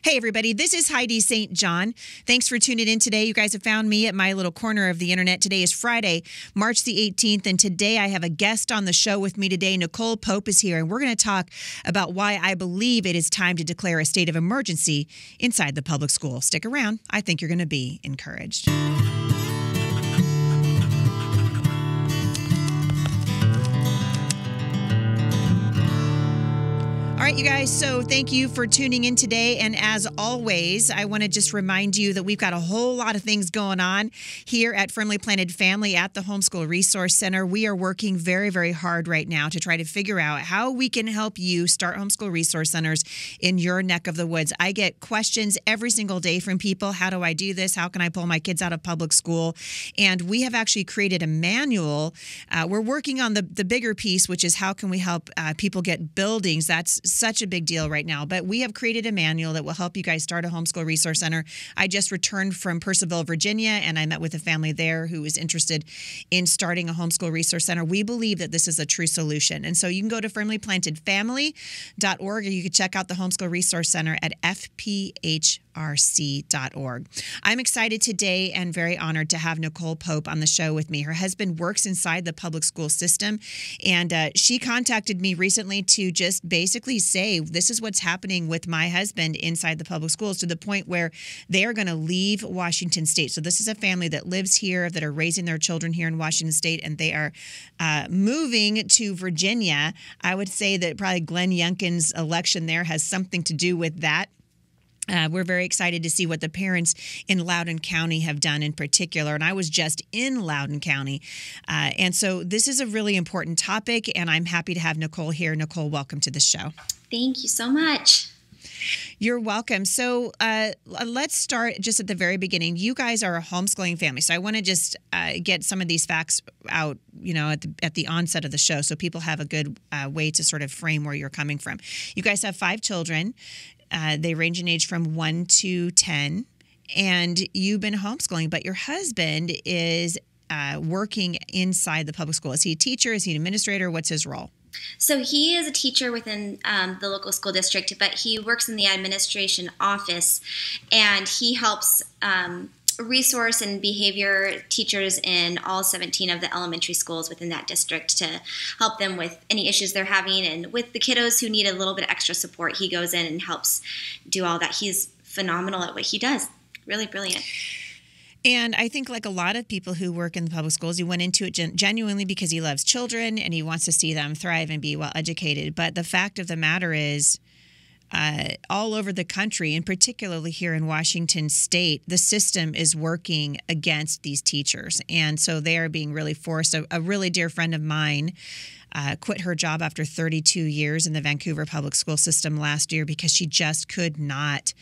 Hey, everybody, this is Heidi St. John. Thanks for tuning in today. You guys have found me at my little corner of the internet. Today is Friday, March the 18th, and today I have a guest on the show with me today. Nicole Pope is here, and we're going to talk about why I believe it is time to declare a state of emergency inside the public school. Stick around. I think you're going to be encouraged. All right, you guys, so thank you for tuning in today. And as always, I want to just remind you that we've got a whole lot of things going on here at Firmly Planted Family at the Homeschool Resource Center. We are working very, very hard right now to try to figure out how we can help you start homeschool resource centers in your neck of the woods. I get questions every single day from people. How do I do this? How can I pull my kids out of public school? And we have actually created a manual. We're working on the bigger piece, which is how can we help people get buildings. That's such a big deal right now. But we have created a manual that will help you guys start a homeschool resource center. I just returned from Purcellville, Virginia, and I met with a family there who is interested in starting a homeschool resource center. We believe that this is a true solution. And so you can go to firmlyplantedfamily.org, or you can check out the Homeschool Resource Center at fphrc.org. I'm excited today and very honored to have Nicole Pope on the show with me. Her husband works inside the public school system, and she contacted me recently to just basically say, this is what's happening with my husband inside the public schools, to the point where they are going to leave Washington State. So this is a family that lives here, that are raising their children here in Washington State, and they are moving to Virginia. I would say that probably Glenn Youngkin's election there has something to do with that. We're very excited to see what the parents in Loudoun County have done in particular. And I was just in Loudoun County. And so this is a really important topic, and I'm happy to have Nicole here. Nicole, welcome to the show. Thank you so much. You're welcome. So let's start just at the very beginning. You guys are a homeschooling family. So I want to just get some of these facts out, at the onset of the show, so people have a good way to sort of frame where you're coming from. You guys have 5 children. They range in age from 1 to 10, and you've been homeschooling, but your husband is working inside the public school. Is he a teacher? Is he an administrator? What's his role? So he is a teacher within the local school district, but he works in the administration office, and he helps resource and behavior teachers in all 17 of the elementary schools within that district to help them with any issues they're having. And with the kiddos who need a little bit of extra support, he goes in and helps do all that. He's phenomenal at what he does. Really brilliant. And I think, like a lot of people who work in the public schools, he went into it genuinely because he loves children and he wants to see them thrive and be well educated. But the fact of the matter is, all over the country, and particularly here in Washington State, the system is working against these teachers. And so they are being really forced. A really dear friend of mine quit her job after 32 years in the Vancouver public school system last year because she just could not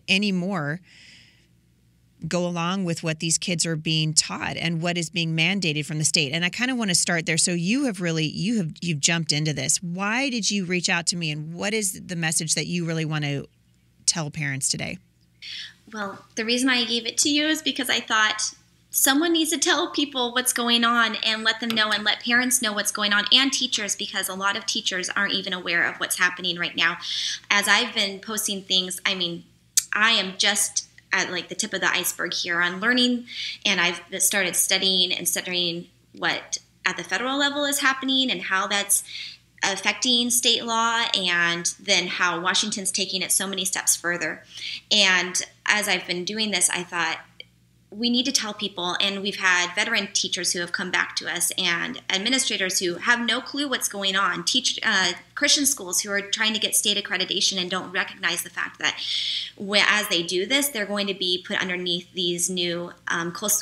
anymore go along with what these kids are being taught and what is being mandated from the state. And I kind of want to start there. So you've jumped into this. Why did you reach out to me, and what is the message that you really want to tell parents today? Well, the reason I gave it to you is because I thought someone needs to tell people what's going on and let them know, and let parents know what's going on, and teachers, because a lot of teachers aren't even aware of what's happening right now. As I've been posting things, I am just at like the tip of the iceberg here on learning, and I've started studying what at the federal level is happening and how that's affecting state law, and then how Washington's taking it so many steps further. And as I've been doing this, I thought we need to tell people, and we've had veteran teachers who have come back to us and administrators who have no clue what's going on, Christian schools who are trying to get state accreditation and don't recognize the fact that as they do this, they're going to be put underneath these new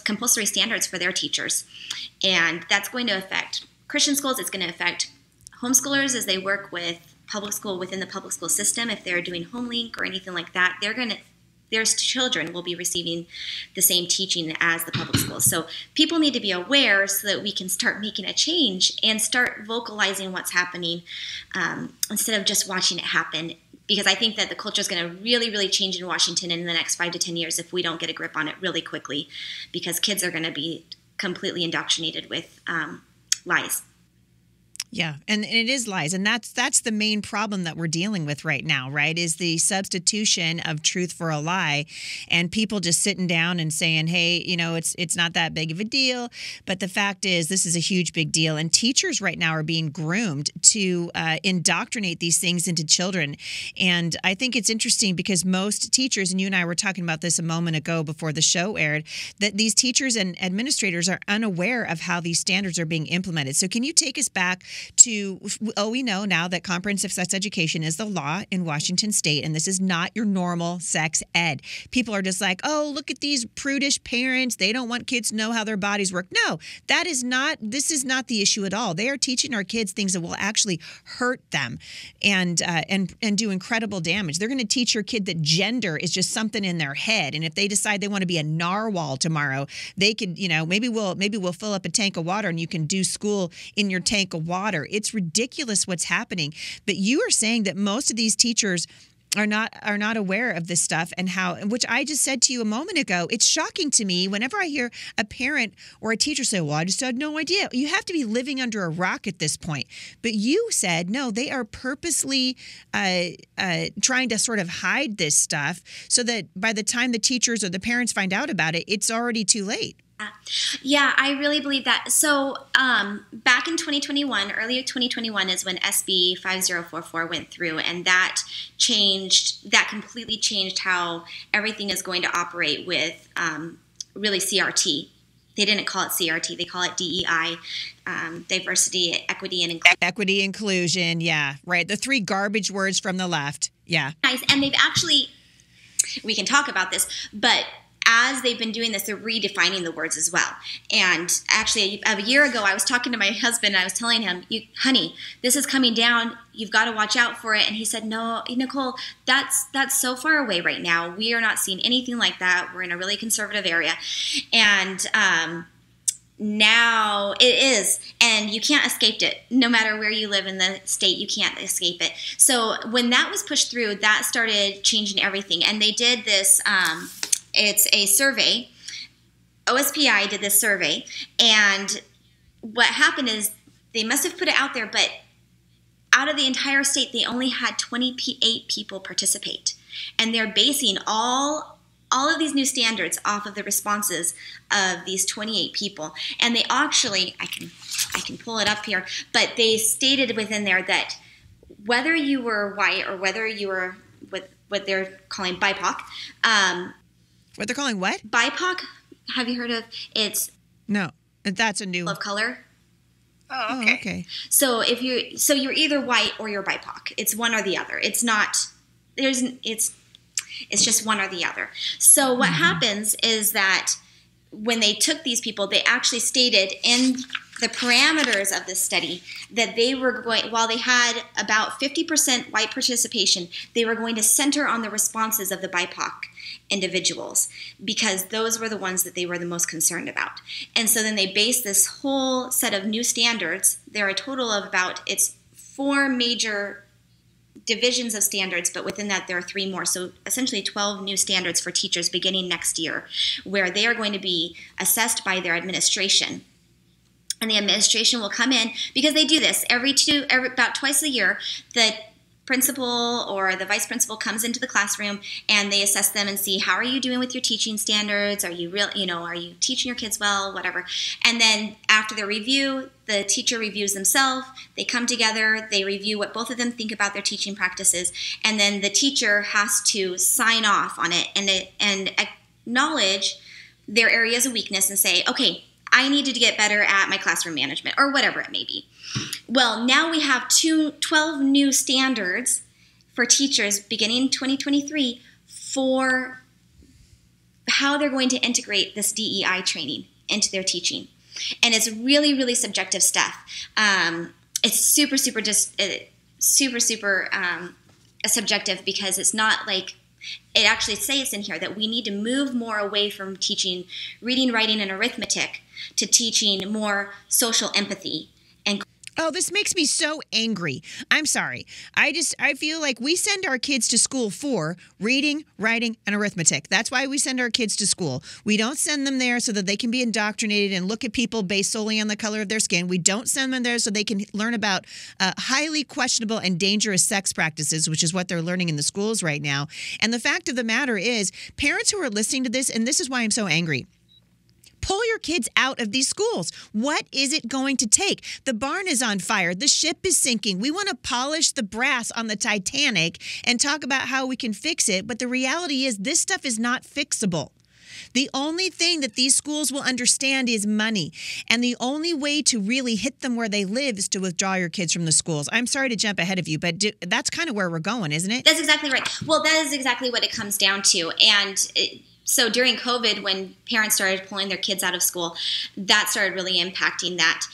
compulsory standards for their teachers. And that's going to affect Christian schools. It's going to affect homeschoolers as they work with public school within the public school system. If they're doing HomeLink or anything like that, their children will be receiving the same teaching as the public schools. So people need to be aware so that we can start making a change and start vocalizing what's happening instead of just watching it happen. Because I think that the culture is going to really, really change in Washington in the next 5 to 10 years if we don't get a grip on it really quickly, because kids are going to be completely indoctrinated with lies. Yeah, and it is lies, and that's the main problem that we're dealing with right now, right? Is the substitution of truth for a lie, and people just sitting down and saying, "Hey, it's not that big of a deal." But the fact is, this is a huge big deal, and teachers right now are being groomed to indoctrinate these things into children. And I think it's interesting because most teachers, and you and I were talking about this a moment ago before the show aired, that these teachers and administrators are unaware of how these standards are being implemented. So, can you take us back to, we know now that comprehensive sex education is the law in Washington State, and this is not your normal sex ed. People are just like, oh, look at these prudish parents. They don't want kids to know how their bodies work. No, this is not the issue at all. They are teaching our kids things that will actually hurt them and do incredible damage. They're going to teach your kid that gender is just something in their head. And if they decide they want to be a narwhal tomorrow, they could, maybe we'll fill up a tank of water and you can do school in your tank of water. It's ridiculous what's happening. But you are saying that most of these teachers are not aware of this stuff, and which I just said to you a moment ago. It's shocking to me whenever I hear a parent or a teacher say, well, I just had no idea. You have to be living under a rock at this point. But you said, no, they are purposely trying to sort of hide this stuff so that by the time the teachers or the parents find out about it, it's already too late. Yeah, I really believe that. So back in 2021, earlier 2021 is when SB 5044 went through, and that completely changed how everything is going to operate with really CRT. They didn't call it CRT, they call it DEI, diversity, equity, and inclusion. Equity, inclusion, yeah, right. The three garbage words from the left, yeah. Nice, and they've actually, we can talk about this, but as they've been doing this, they're redefining the words as well. And actually, a year ago, I was talking to my husband, and I was telling him, honey, this is coming down. You've got to watch out for it. And he said, no, Nicole, that's so far away right now. We are not seeing anything like that. We're in a really conservative area. And now it is, and you can't escape it. No matter where you live in the state, you can't escape it. So when that was pushed through, that started changing everything. And they did this... it's a survey. OSPI did this survey, and what happened is they must have put it out there, but out of the entire state, they only had 28 people participate, and they're basing all of these new standards off of the responses of these 28 people. And they actually, I can pull it up here, but they stated within there that whether you were white or whether you were what they're calling BIPOC. What they're calling what? BIPOC. Have you heard of? It's no. That's a new of color. Oh, okay. Okay. So you're either white or you're BIPOC. It's one or the other. It's not. It's just one or the other. So what happens is that when they took these people, they actually stated in the parameters of this study that they were going, while they had about 50% white participation, they were going to center on the responses of the BIPOC individuals, because those were the ones that they were the most concerned about. And so then they based this whole set of new standards. There are a total of it's 4 major divisions of standards, but within that there are 3 more. So essentially 12 new standards for teachers beginning next year, where they are going to be assessed by their administration. And the administration will come in, because they do this about twice a year. The principal or the vice principal comes into the classroom and they assess them and see, how are you doing with your teaching standards? Are you are you teaching your kids well, whatever. And then after the review, the teacher reviews themselves. They come together, they review what both of them think about their teaching practices, and then the teacher has to sign off on it and acknowledge their areas of weakness and say, okay, I need to get better at my classroom management, or whatever it may be. Well, now we have 12 new standards for teachers beginning 2023 for how they're going to integrate this DEI training into their teaching. And it's really, really subjective stuff. It's super subjective, because it's not like, it actually says in here that we need to move more away from teaching reading, writing, and arithmetic to teaching more social empathy. Oh, this makes me so angry. I'm sorry. I feel like we send our kids to school for reading, writing, and arithmetic. That's why we send our kids to school. We don't send them there so that they can be indoctrinated and look at people based solely on the color of their skin. We don't send them there so they can learn about highly questionable and dangerous sex practices, which is what they're learning in the schools right now. And the fact of the matter is, parents who are listening to this, and this is why I'm so angry, pull your kids out of these schools. What is it going to take? The barn is on fire. The ship is sinking. We want to polish the brass on the Titanic and talk about how we can fix it. But the reality is this stuff is not fixable. The only thing that these schools will understand is money. And the only way to really hit them where they live is to withdraw your kids from the schools. I'm sorry to jump ahead of you, but that's kind of where we're going, isn't it? That's exactly right. Well, that is exactly what it comes down to. And so during COVID, when parents started pulling their kids out of school, that started really impacting that.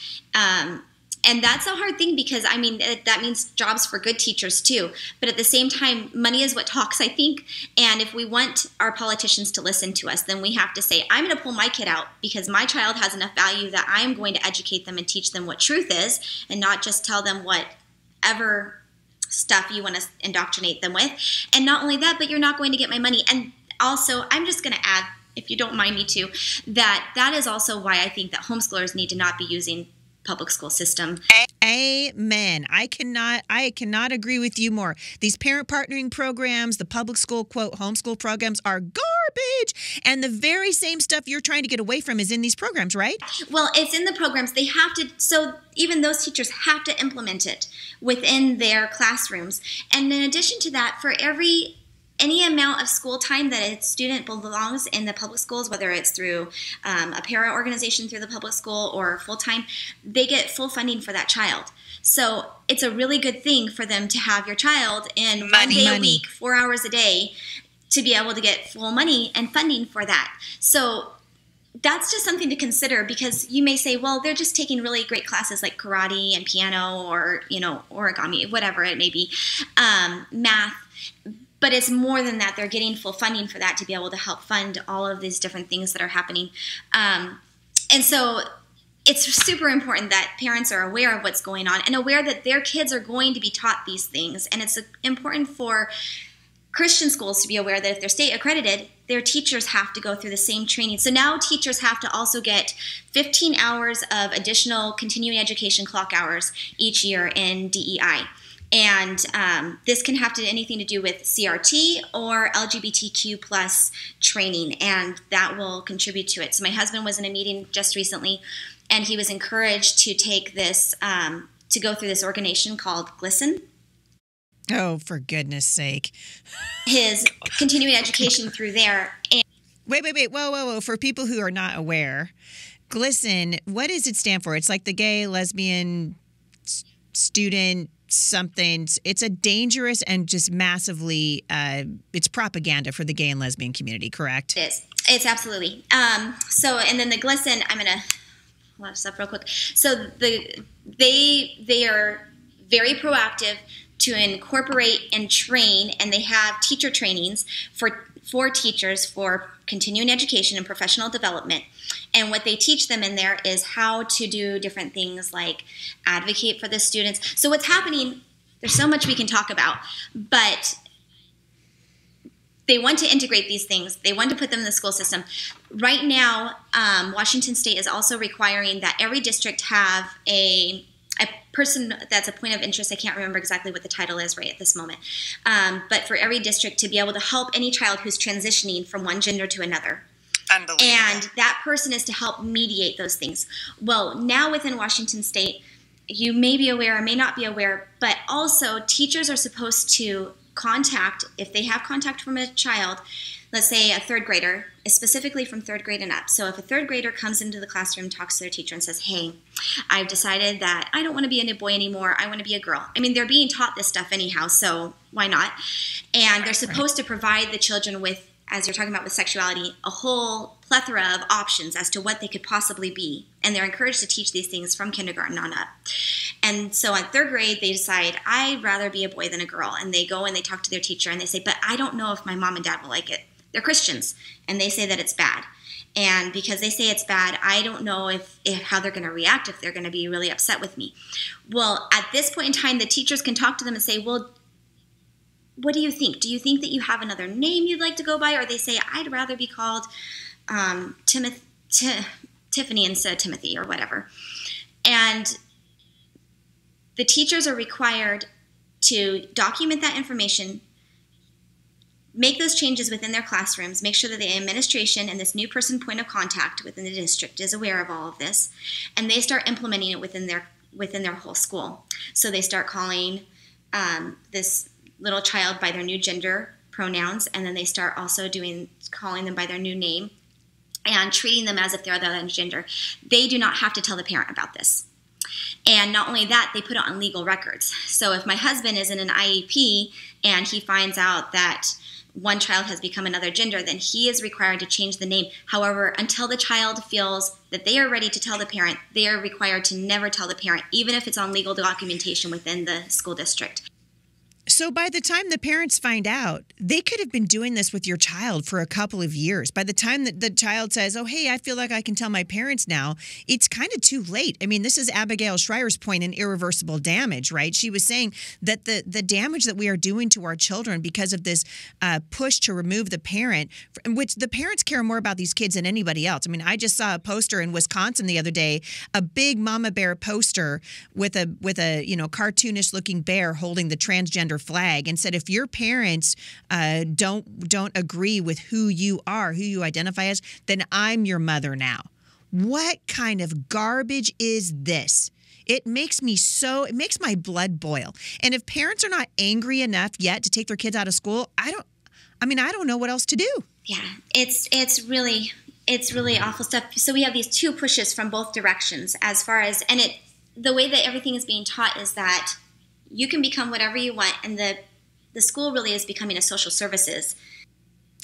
And that's a hard thing because, I mean, that means jobs for good teachers too. But at the same time, money is what talks, I think. And if we want our politicians to listen to us, then we have to say, I'm going to pull my kid out because my child has enough value that I'm going to educate them and teach them what truth is and not just tell them whatever stuff you want to indoctrinate them with. And not only that, but you're not going to get my money. And also, I'm just going to add, if you don't mind me to, that is also why I think that homeschoolers need to not be using public school system. Amen. I cannot agree with you more. These parent partnering programs, the public school, quote, homeschool programs are garbage. And the very same stuff you're trying to get away from is in these programs, right? Well, it's in the programs. They have to, so even those teachers have to implement it within their classrooms. And in addition to that, for any amount of school time that a student belongs in the public schools, whether it's through a parent organization through the public school or full-time, they get full funding for that child. So it's a really good thing for them to have your child in 1 day a week, 4 hours a day, to be able to get full money and funding for that. So that's just something to consider because you may say, well, they're just taking really great classes like karate and piano or, origami, whatever it may be, math. But it's more than that. They're getting full funding for that to be able to help fund all of these different things that are happening. And so it's super important that parents are aware of what's going on and aware that their kids are going to be taught these things. And it's important for Christian schools to be aware that if they're state accredited, their teachers have to go through the same training. So now teachers have to also get 15 hours of additional continuing education clock hours each year in DEI. And this can have anything to do with CRT or LGBTQ plus training, and that will contribute to it. So my husband was in a meeting just recently, and he was encouraged to take this, to go through this organization called GLSEN. Oh, for goodness sake. His continuing education through there. And Wait. Whoa. For people who are not aware, GLSEN, what does it stand for? It's like the gay, lesbian, student something. It's a dangerous and just massively, it's propaganda for the gay and lesbian community, correct? It is. It's absolutely. So, and then the GLSEN, I'm going to pull out stuff real quick. So they are very proactive to incorporate and train, and they have teacher trainings for teachers for continuing education and professional development. And what they teach them in there is how to do different things like advocate for the students. So what's happening, there's so much we can talk about, but they want to integrate these things. They want to put them in the school system. Right now, Washington State is also requiring that every district have a person that's a point of interest. I can't remember exactly what the title is right at this moment. But for every district to be able to help any child who's transitioning from one gender to another. Unbelievable. And that person is to help mediate those things. Well, now within Washington State, you may be aware or may not be aware, but also teachers are supposed to contact, if they have contact from a child, let's say a third grader, specifically from third grade and up. So if a third grader comes into the classroom, talks to their teacher and says, hey, I've decided that I don't want to be a boy anymore. I want to be a girl. I mean, they're being taught this stuff anyhow, so why not? And they're supposed to provide the children with, as you're talking about with sexuality, a whole plethora of options as to what they could possibly be. And they're encouraged to teach these things from kindergarten on up. And so in third grade, they decide, I'd rather be a boy than a girl. And they go and they talk to their teacher and they say, but I don't know if my mom and dad will like it. they're Christians, and they say that it's bad. And because they say it's bad, I don't know if how they're going to react, if they're going to be really upset with me. Well, at this point in time, the teachers can talk to them and say, well, what do you think? Do you think that you have another name you'd like to go by? Or they say, I'd rather be called Tiffany instead of Timothy or whatever. And the teachers are required to document that information, make those changes within their classrooms, make sure that the administration and this new person point of contact within the district is aware of all of this, and they start implementing it within their whole school. So they start calling this little child by their new gender pronouns, and then they start also calling them by their new name and treating them as if they're the other gender. They do not have to tell the parent about this. And not only that, they put it on legal records. So if my husband is in an IEP and he finds out that one child has become another gender, then he is required to change the name. However, until the child feels that they are ready to tell the parent, they are required to never tell the parent, even if it's on legal documentation within the school district. So by the time the parents find out, they could have been doing this with your child for a couple of years. By the time that the child says, oh, hey, I feel like I can tell my parents now, it's kind of too late. I mean, this is Abigail Schreier's point in irreversible damage, right? She was saying that the damage that we are doing to our children because of this push to remove the parent, which the parents care more about these kids than anybody else. I mean, I just saw a poster in Wisconsin the other day, a big mama bear poster with a cartoonish looking bear holding the transgender flag, and said if your parents don't agree with who you are, who you identify as, then I'm your mother now. What kind of garbage is this? It makes my blood boil. And if parents are not angry enough yet to take their kids out of school, I don't know what else to do. Yeah, it's really awful stuff. So we have these two pushes from both directions as far as, and the way that everything is being taught is that you can become whatever you want, and the school really is becoming a social services.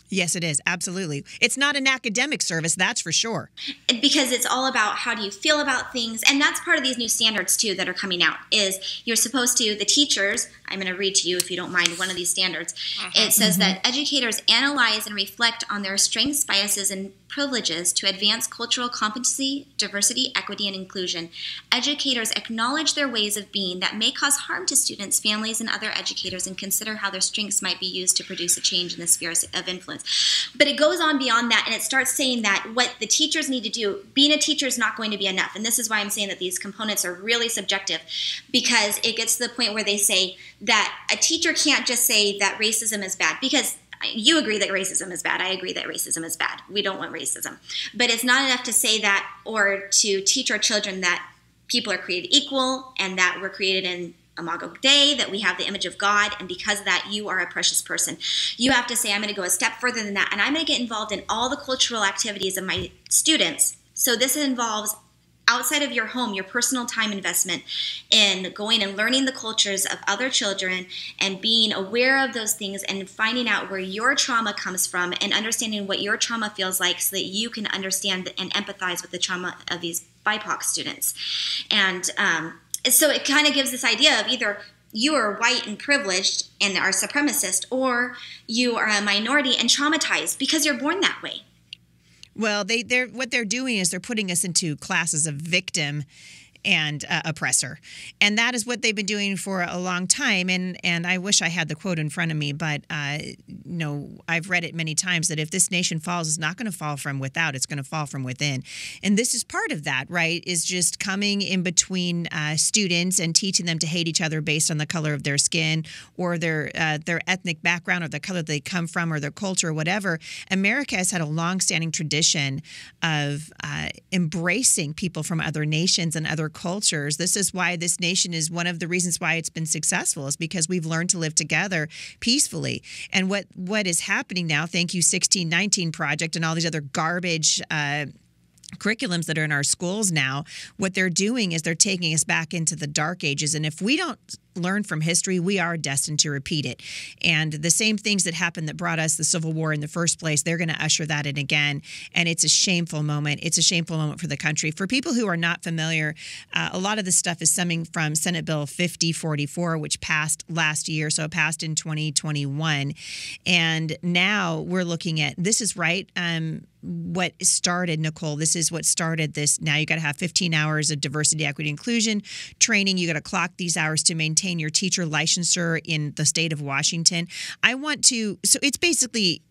Yes, it is. Absolutely. It's not an academic service, that's for sure. Because it's all about how do you feel about things. And that's part of these new standards, too, that are coming out, is you're supposed to, the teachers, I'm going to read to you, if you don't mind, one of these standards. It says that educators analyze and reflect on their strengths, biases, and privileges to advance cultural competency, diversity, equity, and inclusion. Educators acknowledge their ways of being that may cause harm to students, families, and other educators, and consider how their strengths might be used to produce a change in the spheres of influence. But it goes on beyond that, and it starts saying that what the teachers need to do, being a teacher is not going to be enough. And this is why I'm saying that these components are really subjective, because it gets to the point where they say that a teacher can't just say that racism is bad, because you agree that racism is bad. I agree that racism is bad. We don't want racism. But it's not enough to say that or to teach our children that people are created equal and that we're created in Imago Dei, that we have the image of God, and because of that, you are a precious person. You have to say, I'm going to go a step further than that, and I'm going to get involved in all the cultural activities of my students. So this involves outside of your home, your personal time investment in going and learning the cultures of other children and being aware of those things and finding out where your trauma comes from and understanding what your trauma feels like so that you can understand and empathize with the trauma of these BIPOC students. And so it kind of gives this idea of either you are white and privileged and are supremacist, or you are a minority and traumatized because you're born that way. Well, what they're doing is they're putting us into classes of victim and oppressor. And that is what they've been doing for a long time. And I wish I had the quote in front of me, but I've read it many times that if this nation falls, it's not going to fall from without, it's going to fall from within. And this is part of that, right, is just coming in between students and teaching them to hate each other based on the color of their skin or their ethnic background or the color they come from or their culture or whatever. America has had a long-standing tradition of embracing people from other nations and other cultures. This is why this nation is one of the reasons why it's been successful, is because we've learned to live together peacefully. And what is happening now, thank you 1619 Project and all these other garbage curriculums that are in our schools now, what they're doing is they're taking us back into the dark ages. And if we don't learn from history, we are destined to repeat it. And the same things that happened that brought us the Civil War in the first place, they're going to usher that in again. And it's a shameful moment. It's a shameful moment for the country. For people who are not familiar, a lot of this stuff is stemming from Senate Bill 5044, which passed last year. So it passed in 2021. And now we're looking at, this is right, what started, Nicole, this is what started this. Now you got to have 15 hours of diversity, equity, inclusion training. You got to clock these hours to maintain your teacher licensure in the state of Washington. So it's basically,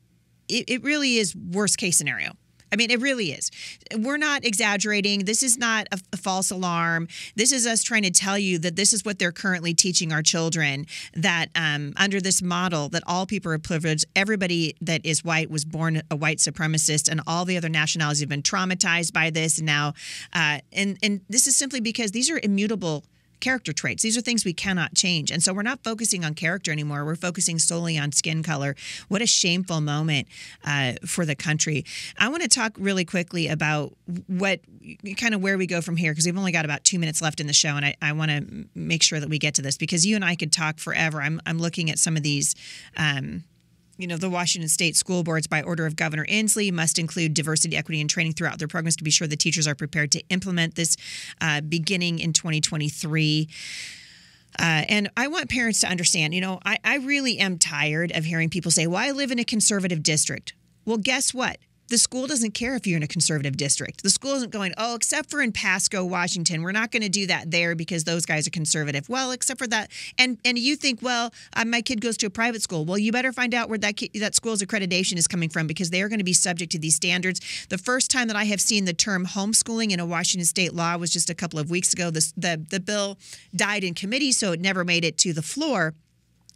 it really is worst case scenario. I mean, it really is. We're not exaggerating. This is not a false alarm. This is us trying to tell you that this is what they're currently teaching our children, that under this model that all people are privileged, everybody that is white was born a white supremacist, and all the other nationalities have been traumatized by this. And now, and this is simply because these are immutable character traits. These are things we cannot change. And so we're not focusing on character anymore. We're focusing solely on skin color. What a shameful moment for the country. I want to talk really quickly about what kind of where we go from here, because we've only got about 2 minutes left in the show. And I want to make sure that we get to this, because you and I could talk forever. I'm looking at some of these the Washington State school boards, by order of Governor Inslee, must include diversity, equity, and training throughout their programs to be sure the teachers are prepared to implement this beginning in 2023. And I want parents to understand, I really am tired of hearing people say, well, I live in a conservative district. Well, guess what? The school doesn't care if you're in a conservative district. The school isn't going, oh, except for in Pasco, Washington, we're not going to do that there because those guys are conservative. Well, except for that. And you think, well, my kid goes to a private school. Well, you better find out where that school's accreditation is coming from, because they are going to be subject to these standards. The first time that I have seen the term homeschooling in a Washington state law was just a couple of weeks ago. The bill died in committee, so it never made it to the floor.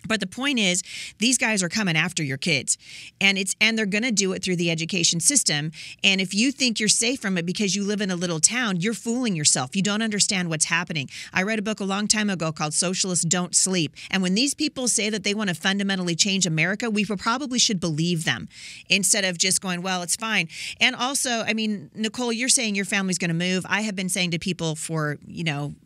But the point is, these guys are coming after your kids, and they're going to do it through the education system. And if you think you're safe from it because you live in a little town, you're fooling yourself. You don't understand what's happening. I read a book a long time ago called Socialists Don't Sleep. And when these people say that they want to fundamentally change America, we probably should believe them instead of just going, well, it's fine. And also, I mean, Nicole, you're saying your family's going to move. I have been saying to people for,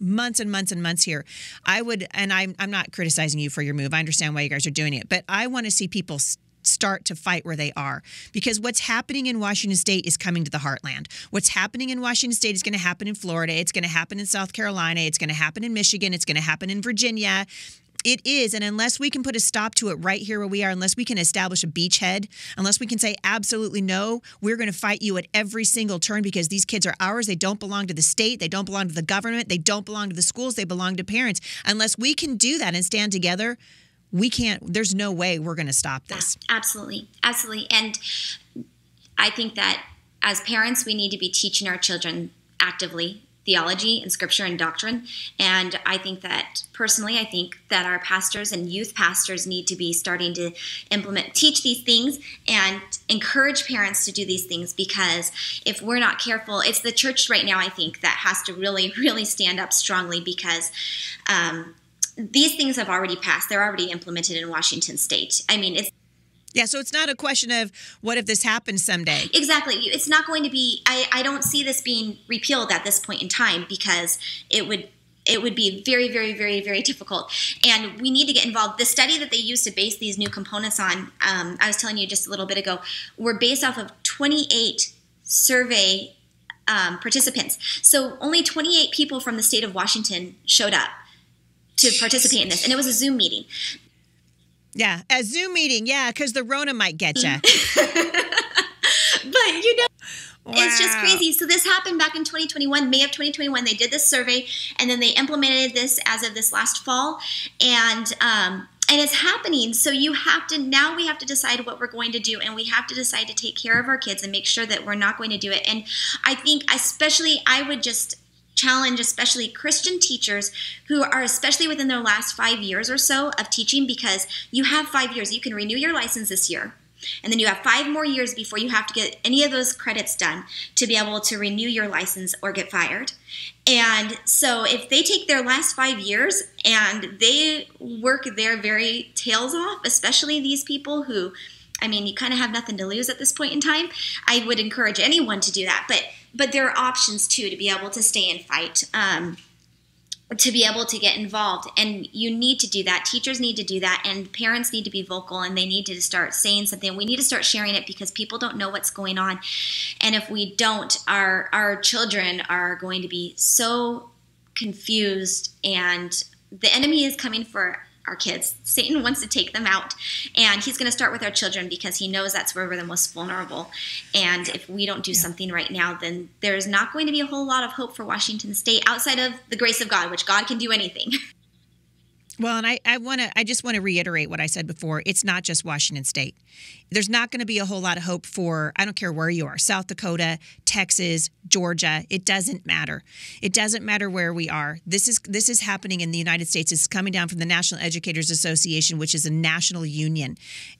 months and months and months here, I'm not criticizing you for your move. I understand why you guys are doing it, but I want to see people start to fight where they are, because what's happening in Washington State is coming to the heartland. What's happening in Washington State is going to happen in Florida. It's going to happen in South Carolina. It's going to happen in Michigan. It's going to happen in Virginia. It is. And unless we can put a stop to it right here where we are, unless we can establish a beachhead, unless we can say absolutely no, we're going to fight you at every single turn, because these kids are ours. They don't belong to the state. They don't belong to the government. They don't belong to the schools. They belong to parents. Unless we can do that and stand together, we can't, there's no way we're going to stop this. Absolutely. Absolutely. And I think that as parents, we need to be teaching our children actively theology and scripture and doctrine. And I think that personally, I think that our pastors and youth pastors need to be starting to teach these things and encourage parents to do these things, because if we're not careful, it's the church right now, I think, that has to really, really stand up strongly, because these things have already passed. They're already implemented in Washington State. I mean, so it's not a question of what if this happens someday. Exactly. It's not going to be, I don't see this being repealed at this point in time, because it would be very, very, very, very difficult. And we need to get involved. The study that they use to base these new components on, I was telling you just a little bit ago, were based off of 28 survey participants. So only 28 people from the state of Washington showed up to participate in this. And it was a Zoom meeting. Yeah, a Zoom meeting. Yeah, because the Rona might get you. But, wow. It's just crazy. So this happened back in 2021, May of 2021. They did this survey, and then they implemented this as of this last fall. And it's happening. So we have to decide what we're going to do, and we have to decide to take care of our kids and make sure that we're not going to do it. And I think I would just challenge especially Christian teachers who are especially within their last 5 years or so of teaching, because you have 5 years. You can renew your license this year, and then you have 5 more years before you have to get any of those credits done to be able to renew your license or get fired. And so if they take their last 5 years and they work their very tails off, especially these people who, I mean, you kind of have nothing to lose at this point in time, I would encourage anyone to do that. But there are options, too, to be able to stay and fight. to be able to get involved. And you need to do that. Teachers need to do that, and parents need to be vocal, and they need to start saying something. We need to start sharing it because people don't know what's going on. And if we don't, our children are going to be so confused, and the enemy is coming for our kids. Satan wants to take them out, and he's going to start with our children because he knows that's where we're the most vulnerable. And if we don't do something right now, then there's not going to be a whole lot of hope for Washington State outside of the grace of God, which God can do anything. Well, and I just want to reiterate what I said before. It's not just Washington State. There's not going to be a whole lot of hope for, I don't care where you are, South Dakota, Texas, Georgia. It doesn't matter. It doesn't matter where we are. This is happening in the United States. It's coming down from the National Educators Association, which is a national union.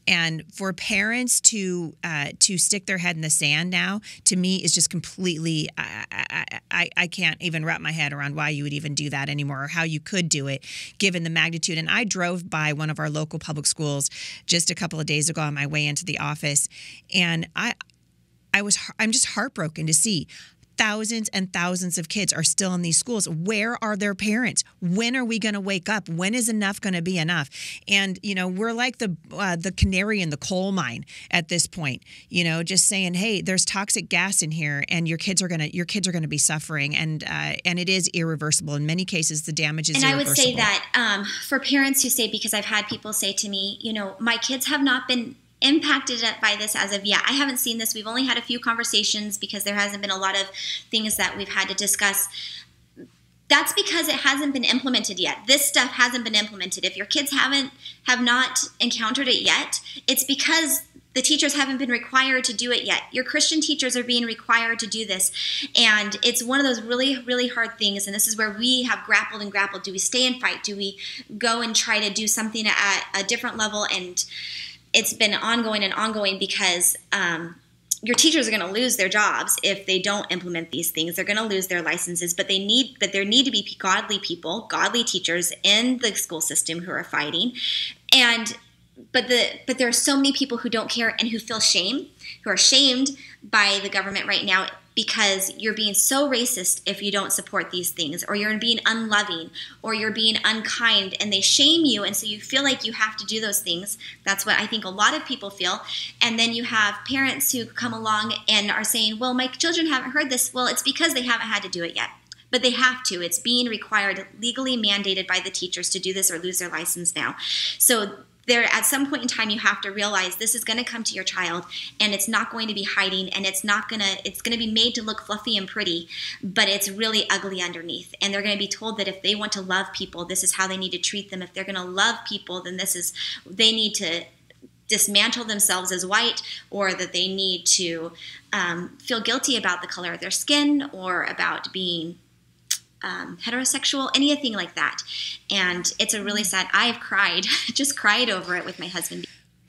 And for parents to stick their head in the sand now, to me, is just completely, I can't even wrap my head around why you would even do that anymore, or how you could do it, given the magnitude. And I drove by one of our local public schools just a couple of days ago on my way into the office, and I'm just heartbroken to see thousands and thousands of kids are still in these schools. Where are their parents? When are we going to wake up? When is enough going to be enough? And we're like the canary in the coal mine at this point. Just saying, hey, there's toxic gas in here, and your kids are gonna be suffering, and it is irreversible. In many cases, the damage is irreversible. And I would say that for parents who say, because I've had people say to me, my kids have not been impacted by this as of yet. I haven't seen this. We've only had a few conversations because there hasn't been a lot of things that we've had to discuss. That's because it hasn't been implemented yet. This stuff hasn't been implemented. If your kids have not encountered it yet, it's because the teachers haven't been required to do it yet. Your Christian teachers are being required to do this. And it's one of those really, really hard things. And this is where we have grappled and grappled. Do we stay and fight? Do we go and try to do something at a different level? And it's been ongoing and ongoing because your teachers are going to lose their jobs if they don't implement these things. They're going to lose their licenses, but there need to be godly people, godly teachers in the school system who are fighting. But there are so many people who don't care and who feel shame, who are shamed by the government right now because you're being so racist if you don't support these things, or you're being unloving, or you're being unkind, and they shame you, and so you feel like you have to do those things. That's what I think a lot of people feel. And then you have parents who come along and are saying, well, my children haven't heard this. Well, it's because they haven't had to do it yet. But they have to. It's being required, legally mandated by the teachers to do this or lose their license now. So at some point in time, you have to realize this is going to come to your child, and it's not going to be hiding, and it's going to be made to look fluffy and pretty, but it's really ugly underneath. And they're going to be told that if they want to love people, this is how they need to treat them. If they're going to love people, then they need to dismantle themselves as white, or that they need to feel guilty about the color of their skin, or about being heterosexual, anything like that. And it's a really sad, I've cried, just cried over it with my husband.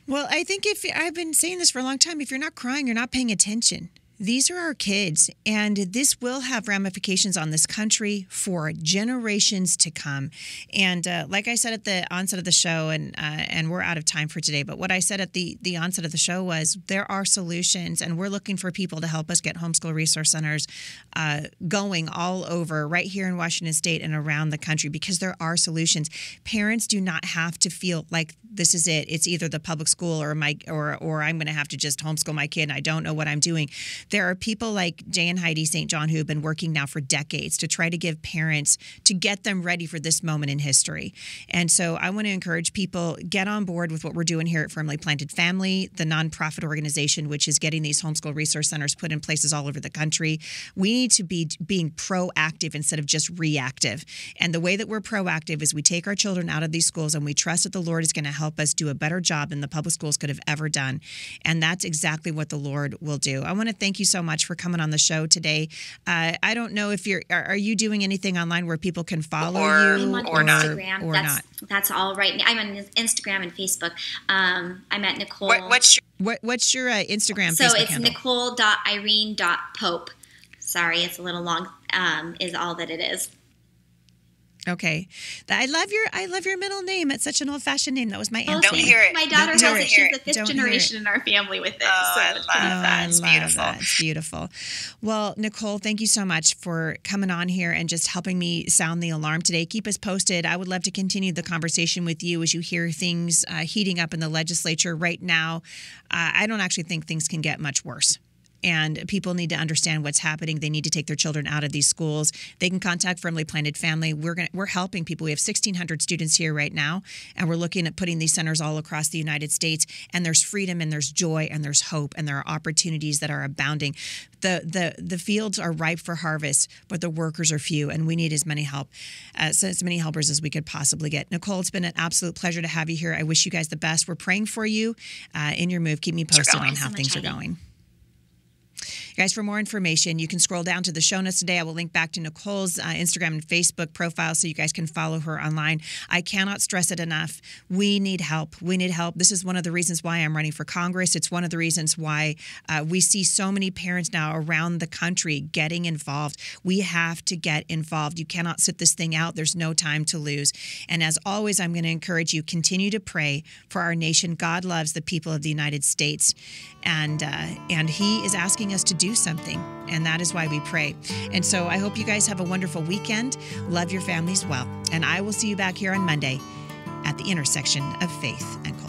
Well, I think I've been saying this for a long time, if you're not crying, you're not paying attention. These are our kids, and this will have ramifications on this country for generations to come. And like I said at the onset of the show, and we're out of time for today, but what I said at the onset of the show was there are solutions, and we're looking for people to help us get homeschool resource centers going all over, right here in Washington State and around the country, because there are solutions. Parents do not have to feel like this is it. It's either the public school or I'm going to have to just homeschool my kid and I don't know what I'm doing. There are people like Jay and Heidi St. John who have been working now for decades to try to give parents, to get them ready for this moment in history. And so I want to encourage people, get on board with what we're doing here at Firmly Planted Family, the nonprofit organization, which is getting these homeschool resource centers put in places all over the country. We need to be being proactive instead of just reactive. And the way that we're proactive is we take our children out of these schools and we trust that the Lord is going to help us do a better job than the public schools could have ever done. And that's exactly what the Lord will do. I want to thank you so much for coming on the show today. I don't know if are you doing anything online where people can follow you or not? Instagram. That's all right now. I'm on Instagram and Facebook. I'm at Nicole. What's your Instagram? So Facebook it's handle? Nicole.Irene.Pope. Sorry, it's a little long. Is all that it is. Okay. I love your middle name. It's such an old-fashioned name. That was my aunt's Don't name. hear it. My daughter has it. She's the 5th Don't generation in our family with it. Oh, so I it's love that. It's beautiful. That. It's beautiful. Well, Nicole, thank you so much for coming on here and just helping me sound the alarm today. Keep us posted. I would love to continue the conversation with you as you hear things heating up in the legislature right now. I don't actually think things can get much worse. And people need to understand what's happening. They need to take their children out of these schools. They can contact Firmly Planted Family. We're helping people. We have 1,600 students here right now, and we're looking at putting these centers all across the United States. And there's freedom, and there's joy, and there's hope, and there are opportunities that are abounding. The fields are ripe for harvest, but the workers are few, and we need as many helpers as we could possibly get. Nicole, it's been an absolute pleasure to have you here. I wish you guys the best. We're praying for you in your move. Keep me posted on how things are going. Guys, for more information, you can scroll down to the show notes today. I will link back to Nicole's Instagram and Facebook profile so you guys can follow her online. I cannot stress it enough. We need help. We need help. This is one of the reasons why I'm running for Congress. It's one of the reasons why we see so many parents now around the country getting involved. We have to get involved. You cannot sit this thing out. There's no time to lose. And as always, I'm going to encourage you, continue to pray for our nation. God loves the people of the United States, and He is asking us to do something, and that is why we pray. And so I hope you guys have a wonderful weekend. Love your families well, and I will see you back here on Monday at the intersection of faith and culture.